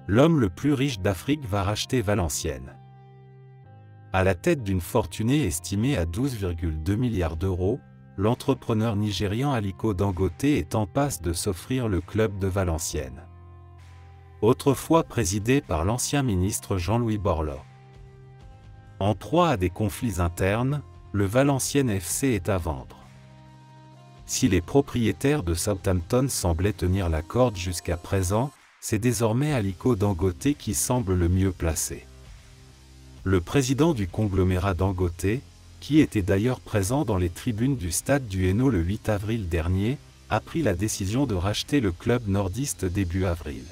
L'homme le plus riche d'Afrique va racheter Valenciennes. À la tête d'une fortune estimée à 12,2 milliards d'euros, l'entrepreneur nigérian Aliko Dangote est en passe de s'offrir le club de Valenciennes. Autrefois présidé par l'ancien ministre Jean-Louis Borloo. En proie à des conflits internes, le Valenciennes FC est à vendre. Si les propriétaires de Southampton semblaient tenir la corde jusqu'à présent, c'est désormais Aliko Dangote qui semble le mieux placé. Le président du conglomérat Dangote, qui était d'ailleurs présent dans les tribunes du stade du Hainaut le 8 avril dernier, a pris la décision de racheter le club nordiste début avril.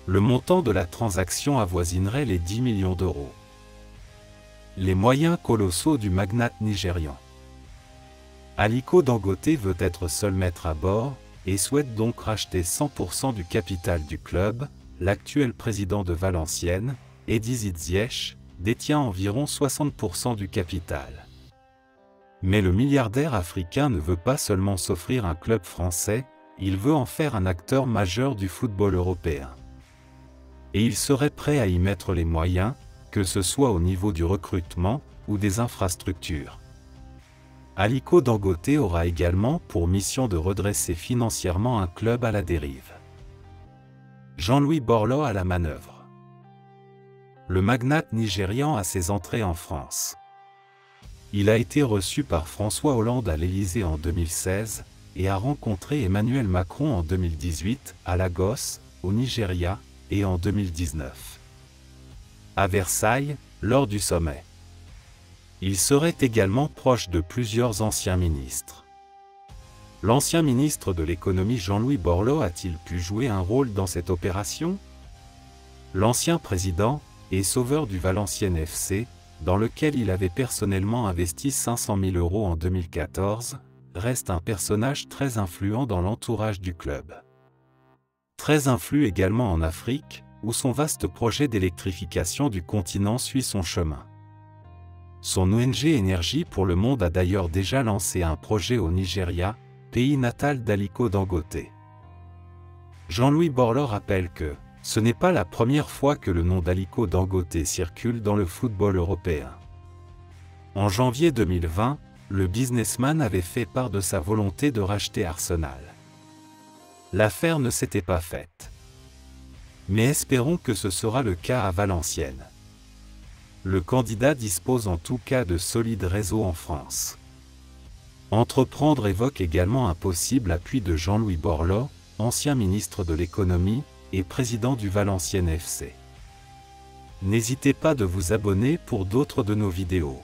Le montant de la transaction avoisinerait les 10 millions d'euros. Les moyens colossaux du magnate nigérian. Aliko Dangote veut être seul maître à bord, et souhaite donc racheter 100% du capital du club. L'actuel président de Valenciennes, Eddy Ziyech, détient environ 60% du capital. Mais le milliardaire africain ne veut pas seulement s'offrir un club français, il veut en faire un acteur majeur du football européen. Et il serait prêt à y mettre les moyens, que ce soit au niveau du recrutement ou des infrastructures. Aliko Dangote aura également pour mission de redresser financièrement un club à la dérive. Jean-Louis Borloo à la manœuvre. Le magnate nigérian a ses entrées en France. Il a été reçu par François Hollande à l'Élysée en 2016 et a rencontré Emmanuel Macron en 2018 à Lagos, au Nigeria, et en 2019 à Versailles, lors du sommet. Il serait également proche de plusieurs anciens ministres. L'ancien ministre de l'économie Jean-Louis Borloo a-t-il pu jouer un rôle dans cette opération? L'ancien président et sauveur du Valenciennes FC, dans lequel il avait personnellement investi 500 000 € en 2014, reste un personnage très influent dans l'entourage du club. Très influent également en Afrique, où son vaste projet d'électrification du continent suit son chemin. Son ONG Énergie pour le Monde a d'ailleurs déjà lancé un projet au Nigeria, pays natal d'Aliko Dangote. Jean-Louis Borloo rappelle que ce n'est pas la première fois que le nom d'Aliko Dangote circule dans le football européen. En janvier 2020, le businessman avait fait part de sa volonté de racheter Arsenal. L'affaire ne s'était pas faite. Mais espérons que ce sera le cas à Valenciennes. Le candidat dispose en tout cas de solides réseaux en France. Entreprendre évoque également un possible appui de Jean-Louis Borloo, ancien ministre de l'économie et président du Valenciennes FC. N'hésitez pas de vous abonner pour d'autres de nos vidéos.